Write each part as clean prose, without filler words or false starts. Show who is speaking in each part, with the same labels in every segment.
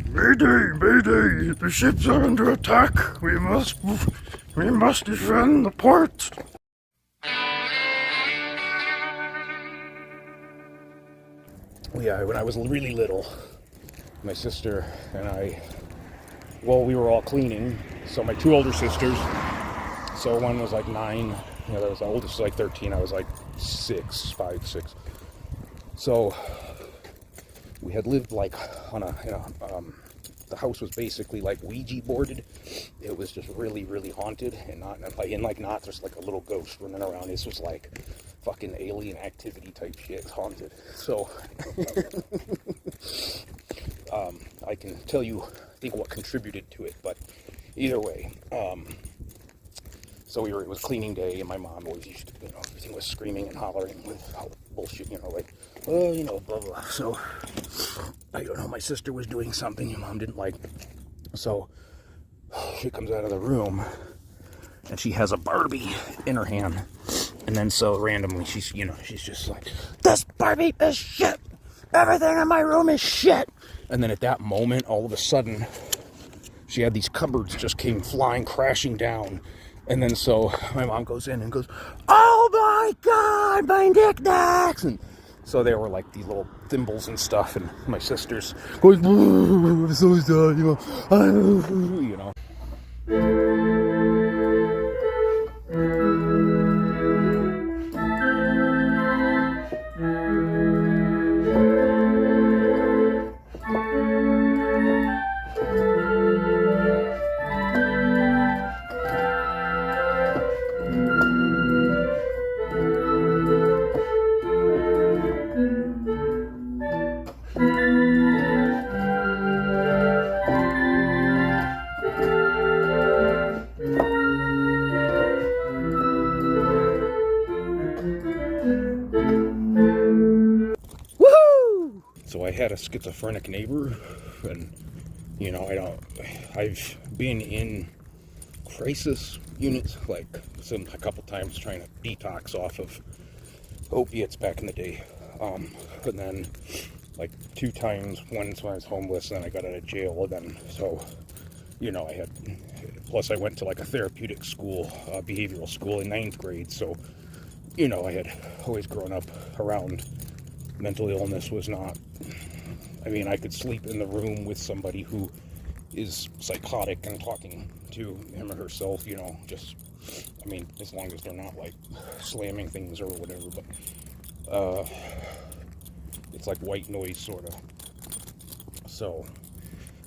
Speaker 1: Mayday, mayday, the ships are under attack. We must defend the port. Yeah, when I was really little, my sister and I, well, we were all cleaning. So my two older sisters, so one was like 9, the oldest was like 13, I was like 6, 5, 6. So we had lived like on the house was basically like Ouija boarded. It was just really, really haunted, and not just like a little ghost running around. This was like fucking alien activity type shit, haunted. So I can tell you, I think, what contributed to it, but either way, so it was cleaning day, and my mom always used to, everything was screaming and hollering with bullshit, like, oh, blah, blah. So, I don't know, my sister was doing something your mom didn't like. So, she comes out of the room, and she has a Barbie in her hand. And then so randomly, she's just like, this Barbie is shit! Everything in my room is shit! And then at that moment, all of a sudden, she had these cupboards just came flying, crashing down. And then so my mom goes in and goes, oh my God, my knickknacks! And so they were like these little thimbles and stuff, and my sister's going, I'm so sad, you know. So I had a schizophrenic neighbor, and I've been in crisis units like a couple times trying to detox off of opiates back in the day, and then like 2 times, once when I was homeless, and then I got out of jail, and then so plus I went to like a therapeutic school, behavioral school in 9th grade, so I had always grown up around mental illness. Was not, I could sleep in the room with somebody who is psychotic and talking to him or herself, just, as long as they're not like slamming things or whatever, but it's like white noise sort of. So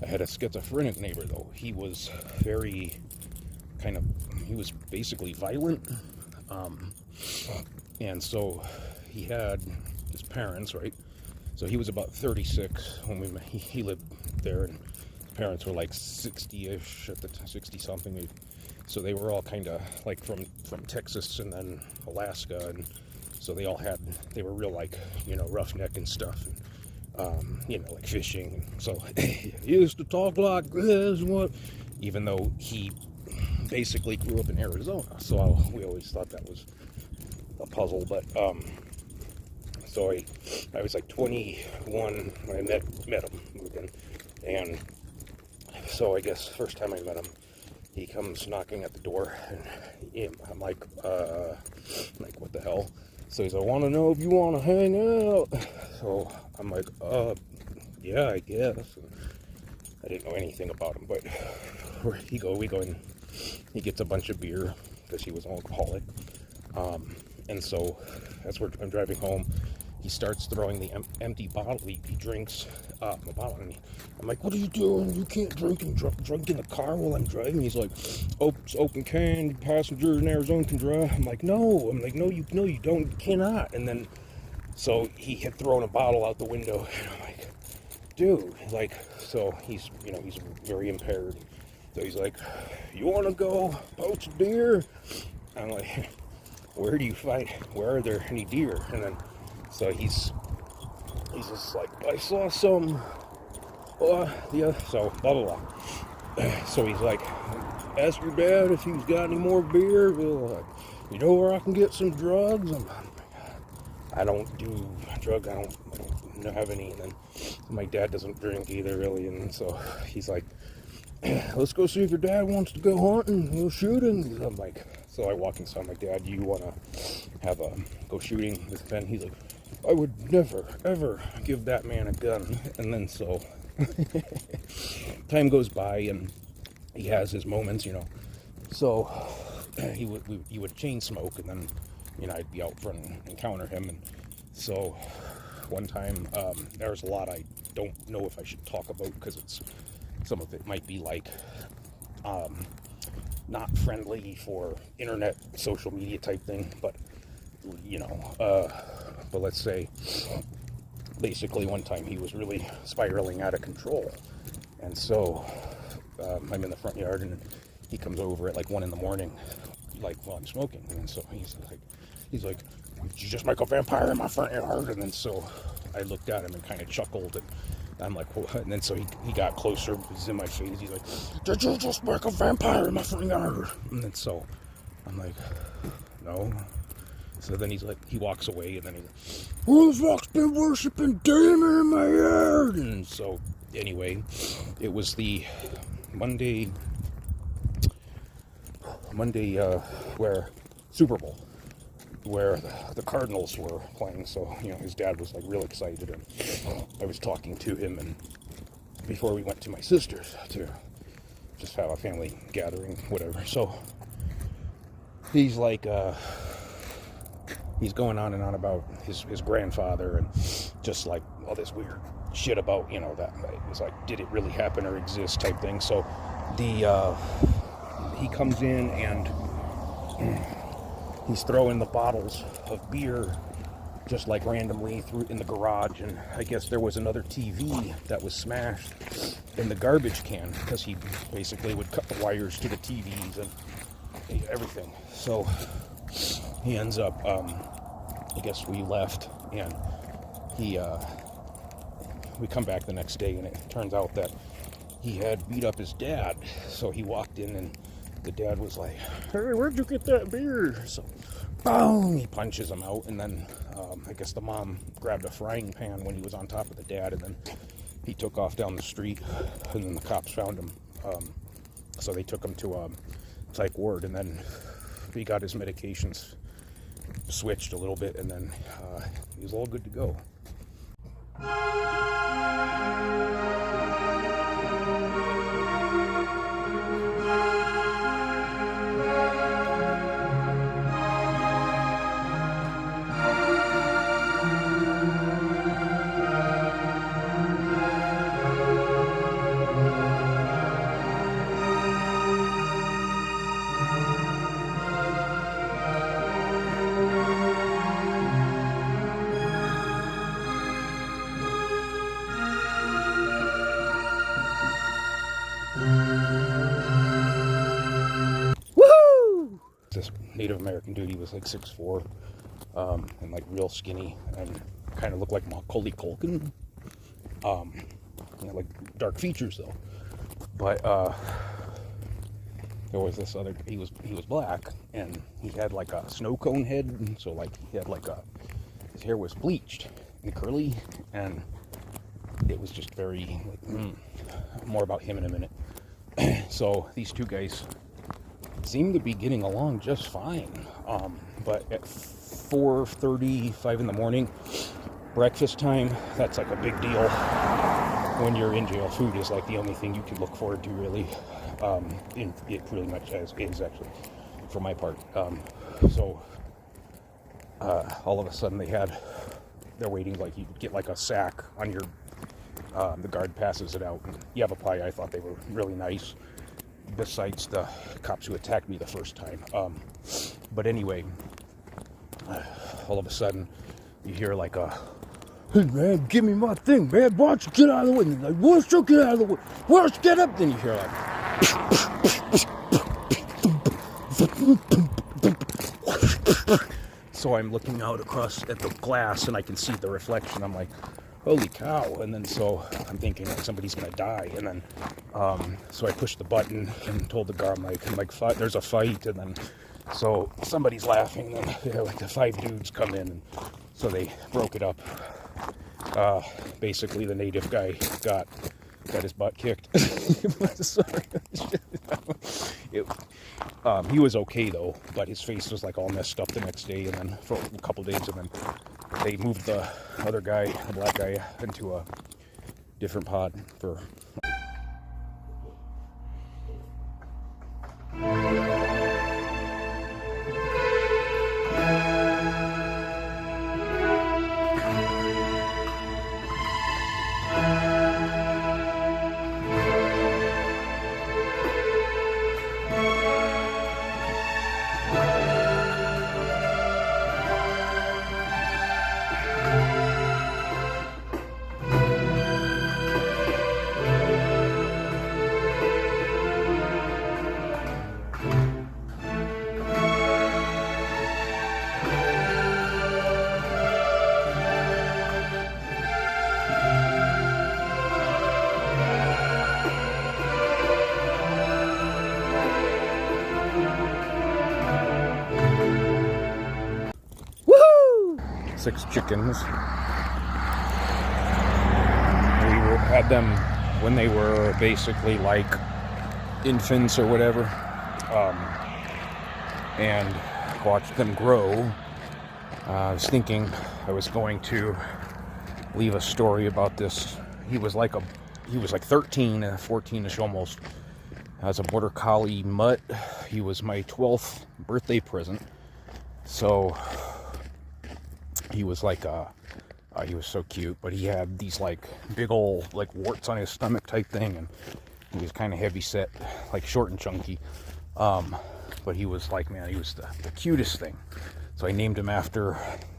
Speaker 1: I had a schizophrenic neighbor, though. He was very he was basically violent, and so he had his parents, right? So he was about 36 when we met. He lived there, and his parents were like 60-ish at the 60-something. So they were all kind of like from Texas and then Alaska, and so they were real like roughneck and stuff, and like fishing. So he used to talk like this, even though he basically grew up in Arizona. So we always thought that was a puzzle, but so I was like 21 when I met him, and so I guess first time I met him, he comes knocking at the door, and I'm like, what the hell? So he's like, I want to know if you want to hang out. So I'm like, yeah, I guess. And I didn't know anything about him, but we go and he gets a bunch of beer because he was an alcoholic. And so as I'm driving home, he starts throwing the empty bottle. He drinks a bottle, and I'm like, what are you doing? You can't drink in the car while I'm driving. He's like, it's open can, passengers in Arizona can drive. I'm like, no, no, you don't, you cannot. And then, so he had thrown a bottle out the window, and I'm like, dude, so he's very impaired. So he's like, you want to go poach deer? I'm like, where are there any deer? And then, so he's just like, I saw some, so blah, blah, blah. So he's like, ask your dad if he's got any more beer. You know where I can get some drugs? I'm like, I don't do drugs. I don't have any. And then my dad doesn't drink either, really. And so he's like, let's go see if your dad wants to go hunting, go shooting. I'm like, so I walk inside. I'm like, Dad, do you want to go shooting with Ben? He's like, I would never, ever give that man a gun. And then so time goes by and he has his moments, So he would chain smoke, and then I'd be out front and encounter him. And so one time there's a lot I don't know if I should talk about, because some of it might be like not friendly for internet social media type thing, but but let's say basically one time he was really spiraling out of control. And so I'm in the front yard, and he comes over at like 1 a.m, like while I'm smoking. And so he's like, did you just make a vampire in my front yard? And then so I looked at him and kind of chuckled, and I'm like, what? And then so he got closer, he's in my face, he's like, did you just make a vampire in my front yard? And then so I'm like, no. So then he's like, he walks away, and then he's like, who the fuck's been worshiping demon in my yard? And so anyway, it was the Monday where Super Bowl, where the Cardinals were playing. So his dad was like real excited, and I was talking to him, and before we went to my sister's to just have a family gathering, whatever. So he's like he's going on and on about his grandfather, and just like all this weird shit about that it was like, did it really happen or exist type thing. So he comes in and he's throwing the bottles of beer just like randomly through in the garage, and I guess there was another TV that was smashed in the garbage can, because he basically would cut the wires to the TVs and everything. So he ends up I guess we left, and we come back the next day, and it turns out that he had beat up his dad. So he walked in, and the dad was like, hey, where'd you get that beer? So boom, he punches him out. And then I guess the mom grabbed a frying pan when he was on top of the dad, and then he took off down the street, and then the cops found him. So they took him to a psych ward, and then he got his medications switched a little bit, and then he was all good to go. This Native American dude, he was like 6'4", and like real skinny, and kind of looked like Macaulay Culkin. Like dark features though. But there was this other. He was black, and he had like a snow cone head, and so like he had like his hair was bleached and curly, and it was just very more about him in a minute. So these two guys seemed to be getting along just fine, but at 4:35 in the morning, breakfast time, that's like a big deal when you're in jail. Food is like the only thing you can look forward to, really. It pretty much is actually, for my part. So all of a sudden they're waiting, like you get like a sack on your, the guard passes it out, and you have a pie. I thought they were really nice, besides the cops who attacked me the first time. But anyway, all of a sudden you hear like a, hey man, give me my thing, man, why don't you get out of the way? And like, why don't you get out of the way? Why don't you get up? Then you hear like so I'm looking out across at the glass, and I can see the reflection. I'm like, holy cow. And then so I'm thinking like somebody's gonna die, and then so I pushed the button and told the guard, I'm like there's a fight. And then so somebody's laughing, and then like the 5 dudes come in and So they broke it up. Basically, the native guy got his butt kicked. Sorry. He was okay though, but his face was like all messed up the next day, and then for a couple days, and then they moved the other guy, the black guy, into a different pod for. Woohoo! 6 chickens. We had them when they were basically like infants or whatever, and watched them grow. I was thinking I was going to leave a story about this. He was like 13, 14ish almost. As a border collie mutt. He was my 12th birthday present. So he was like he was so cute, but he had these like big old like warts on his stomach type thing, and he was kind of heavy set, like short and chunky. But he was like, man, he was the cutest thing. So I named him after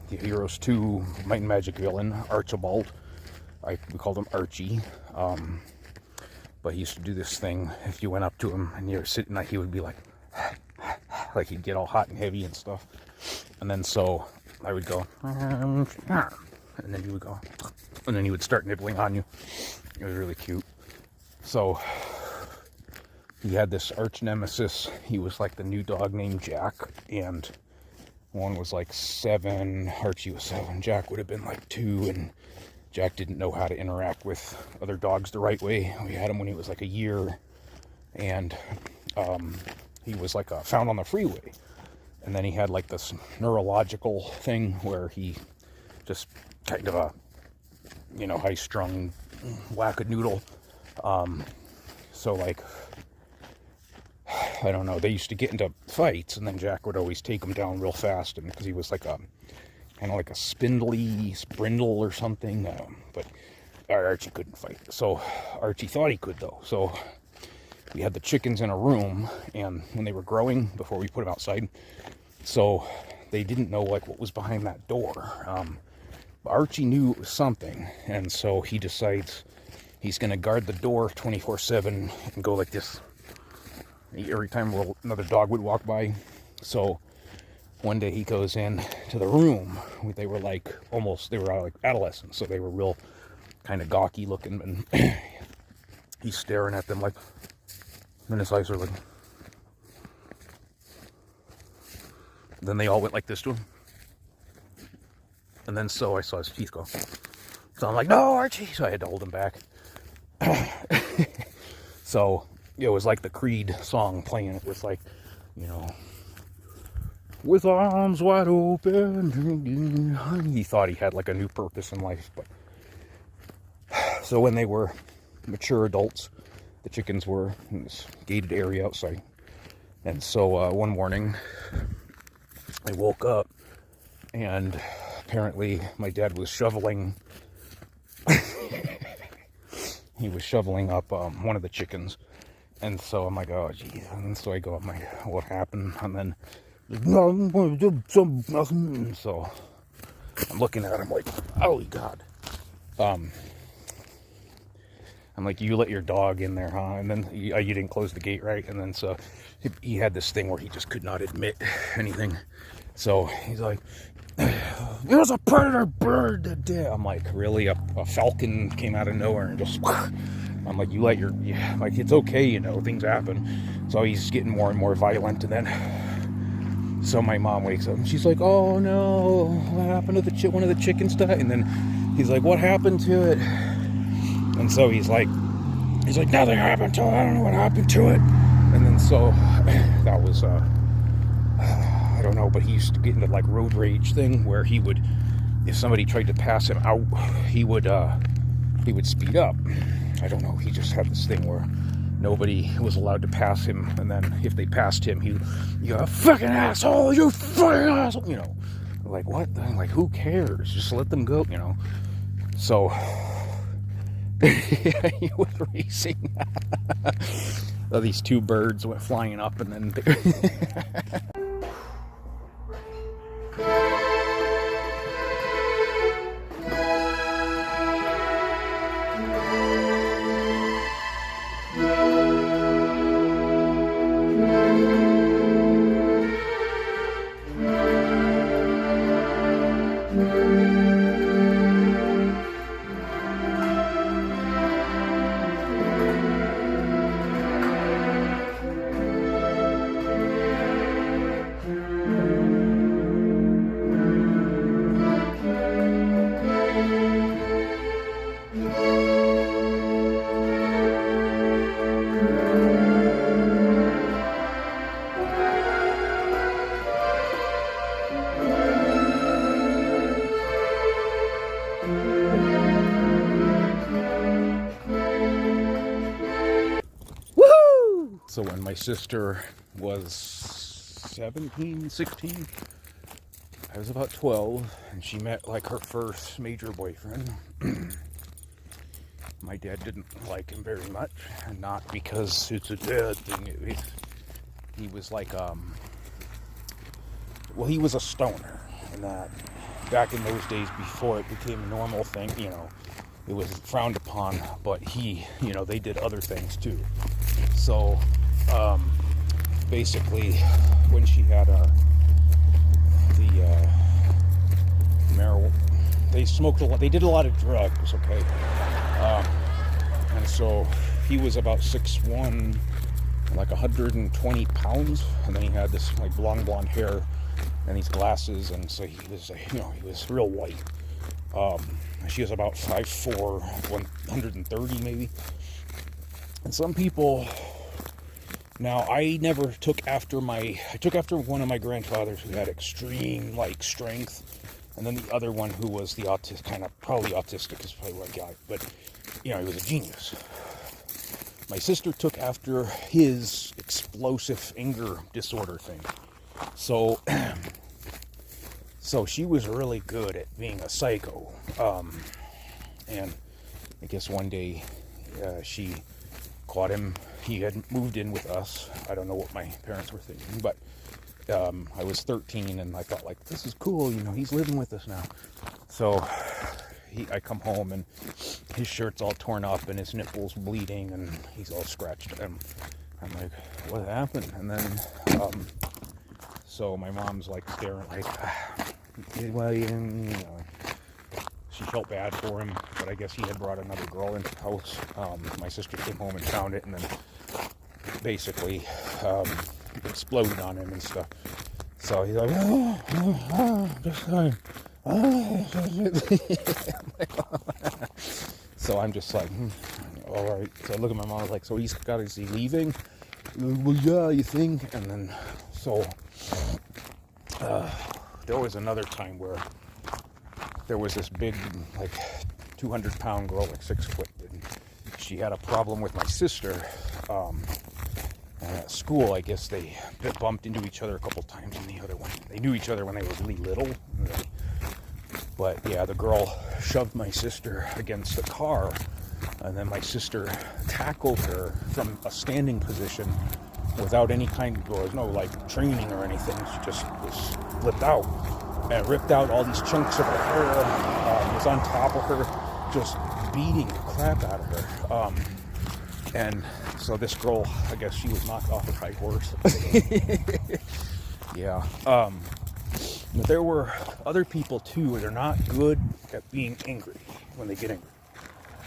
Speaker 1: the Heroes 2 Might and Magic villain, Archibald. We called him Archie. But he used to do this thing. If you went up to him and you were sitting, like, he would be like he'd get all hot and heavy and stuff. And then so I would go, and then he would go, and then he would start nibbling on you. It was really cute. So he had this arch nemesis. He was like the new dog named Jack, and one was like 7. Archie was 7. Jack would have been like 2, and Jack didn't know how to interact with other dogs the right way. We had him when he was like a year, and he was like found on the freeway. And then he had like this neurological thing where he just kind of high-strung wackadoodle. So like, I don't know, they used to get into fights, and then Jack would always take him down real fast, and because he was like kind of like a spindle or something, but Archie couldn't fight. So Archie thought he could though. So we had the chickens in a room, and when they were growing, before we put them outside, so they didn't know like what was behind that door. Archie knew it was something, and so he decides he's going to guard the door 24/7 and go like this every time another dog would walk by. So one day he goes in to the room. They were like adolescents, so they were real kind of gawky looking, and he's staring at them like, and his eyes are like, then they all went like this to him, and then so I saw his teeth go, so I'm like, no, Archie, so I had to hold him back. So it was like the Creed song playing. It was like, with arms wide open. He thought he had like a new purpose in life. But so when they were mature adults, the chickens were in this gated area outside. And so one morning I woke up, and apparently my dad was shoveling. He was shoveling up one of the chickens. And so I'm like, oh geez. And so I go, I'm like, what happened? And then so I'm looking at him like, oh God. I'm like, you let your dog in there, huh? And then you didn't close the gate, right? And then so he had this thing where he just could not admit anything. So he's like, there's a predator bird that did. I'm like, really? A falcon came out of nowhere and just, I'm like, like, it's okay, things happen. So he's getting more and more violent, and then So my mom wakes up and she's like, "Oh no, what happened to one of the chickens died?" And then he's like, "What happened to it?" And so he's like, "Nothing happened to it. I don't know what happened to it." And then so that was I don't know, but he used to get into like road rage thing where he would, if somebody tried to pass him out, he would speed up. I don't know. He just had this thing where nobody was allowed to pass him, and then if they passed him, you fucking asshole, you fucking asshole, you know. Like, what? Like, who cares? Just let them go, you know. So he was racing. These two birds went flying up, and then So when my sister was 17, 16, I was about 12, and she met like her first major boyfriend. My dad didn't like him very much, and not because it's a dad thing. He was like, well, he was a stoner, and that back in those days before it became a normal thing, you know, it was frowned upon, but they did other things too. So, basically, when she had the marijuana, they smoked a lot, they did a lot of drugs, okay? And so he was about 6'1", like 120 pounds, and then he had this like blonde hair and these glasses, and so he was, he was real white. She was about 5'4", 130 maybe. And some people, now I never took after I took after one of my grandfathers who had extreme like strength, and then the other one who was the probably autistic is probably what I got, but he was a genius. My sister took after his explosive anger disorder thing. So she was really good at being a psycho. And I guess one day she caught him. He had moved in with us. I don't know what my parents were thinking, but I was 13 and I thought, like, this is cool, he's living with us now. So I come home and his shirt's all torn up and his nipples bleeding and he's all scratched. And I'm like, what happened? And then, so my mom's like staring, like, well, she felt bad for him, but I guess he had brought another girl into the house. My sister came home and found it and then basically exploded on him and stuff. So he's like, just fine. So I'm just like, all right. So I look at my mom, I was like, so is he leaving? Well, yeah, you think? And then, so there was another time where there was this big, like, 200-pound girl, like 6 foot, and she had a problem with my sister. And at school, I guess they bumped into each other a couple times, and the other one, they knew each other when they were really little. But yeah, the girl shoved my sister against the car, and then my sister tackled her from a standing position without any there was no like training or anything. She just was flipped out and ripped out all these chunks of her hair, was on top of her, just beating the crap out of her. And so this girl, I guess she was knocked off her high horse. Yeah. But there were other people too. They're not good at being angry when they get angry.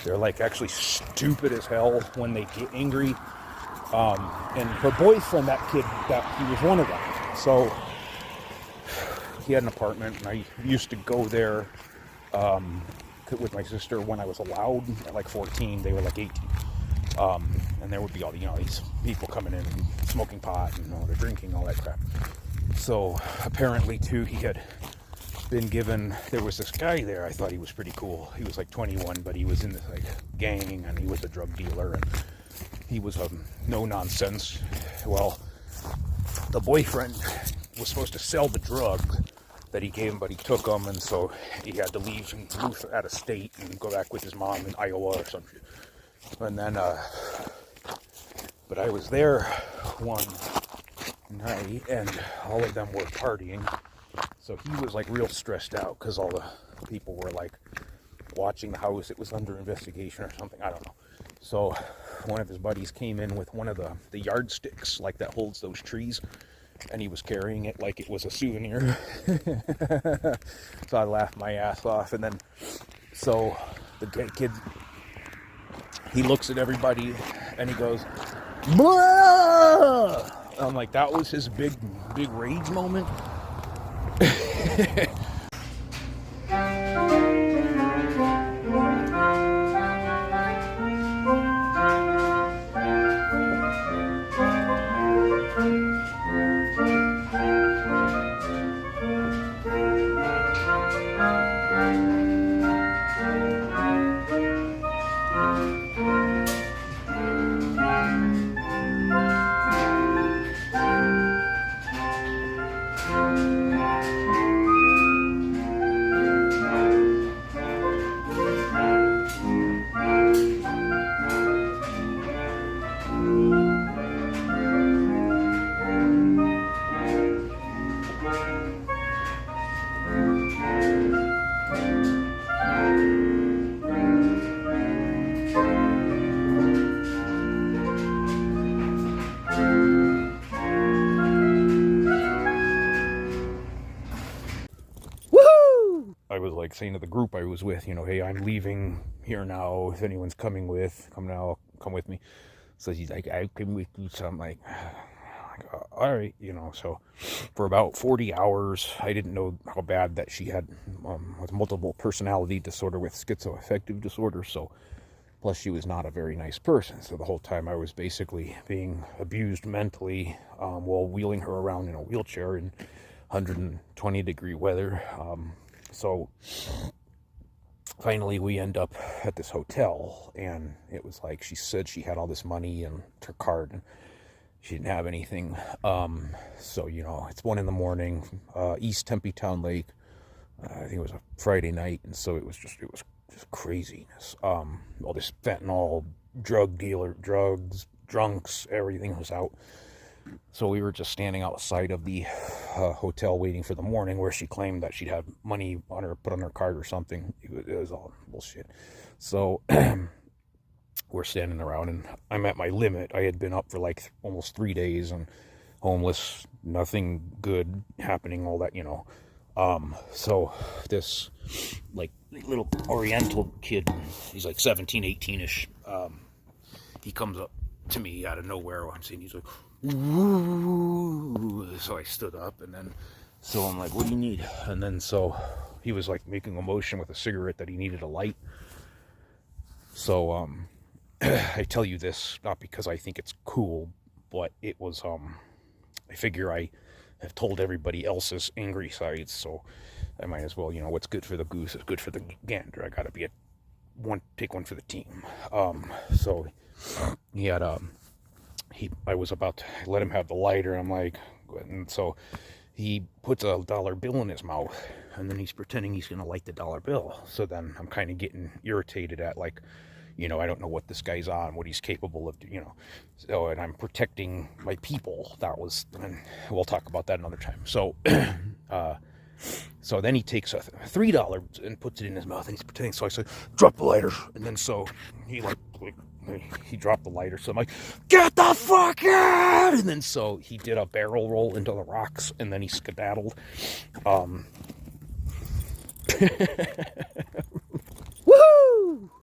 Speaker 1: They're like actually stupid as hell when they get angry. And her boyfriend, that kid, he was one of them. So he had an apartment, and I used to go there with my sister when I was allowed at like 14. They were like 18. And there would be all these people coming in and smoking pot and they're drinking, all that crap. So apparently too, he had been given, there was this guy there, I thought he was pretty cool. He was like 21, but he was in this like gang, and he was a drug dealer, and he was a no nonsense. Well, the boyfriend was supposed to sell the drug that he gave him, but he took them, and so he had to leave and move out of state and go back with his mom in Iowa or some shit. And then, but I was there one night, and all of them were partying. So he was like real stressed out because all the people were like watching the house. It was under investigation or something. I don't know. So one of his buddies came in with one of the yardsticks, like that holds those trees, and he was carrying it like it was a souvenir. So I laughed my ass off. And then, so the kid, he looks at everybody and he goes, "Blah!" I'm like, that was his big rage moment. I was like saying to the group I was with, hey, I'm leaving here now. If anyone's come with me. So he's like, I come with you. So I'm like, all right, so for about 40 hours, I didn't know how bad that she had with multiple personality disorder with schizoaffective disorder. So plus she was not a very nice person. So the whole time I was basically being abused mentally while wheeling her around in a wheelchair in 120-degree weather. So finally we end up at this hotel, and it was like she said she had all this money and her card, and she didn't have anything. So it's 1 a.m, East Tempe Town Lake. I think it was a Friday night, and so it was just craziness. All this fentanyl, drug dealer, drugs, drunks, everything was out. So we were just standing outside of the hotel waiting for the morning, where she claimed that she'd have money on her, put on her card or something. It was all bullshit. So we're standing around, and I'm at my limit. I had been up for like almost 3 days and homeless, nothing good happening, all that, So this like little Oriental kid, he's like 17, 18-ish. He comes up to me out of nowhere. I'm saying, he's like, "Ooh." So I stood up, and then so I'm like, "What do you need?" And then so he was like making a motion with a cigarette that he needed a light. So I tell you this not because I think it's cool, but it was I figure I have told everybody else's angry sides, so I might as well, what's good for the goose is good for the gander. I gotta be take one for the team. So he had I was about to let him have the lighter. I'm like, and so he puts a dollar bill in his mouth, and then he's pretending he's gonna light the dollar bill. So then I'm kind of getting irritated at, like, I don't know what this guy's on, what he's capable of, So, and I'm protecting my people. And we'll talk about that another time. So, so then he takes a $3 and puts it in his mouth, and he's pretending. So I said, "Drop the lighter," and then so he he dropped the lighter. So I'm like, "Get the fuck out!" And then so he did a barrel roll into the rocks, and then he skedaddled. Woohoo!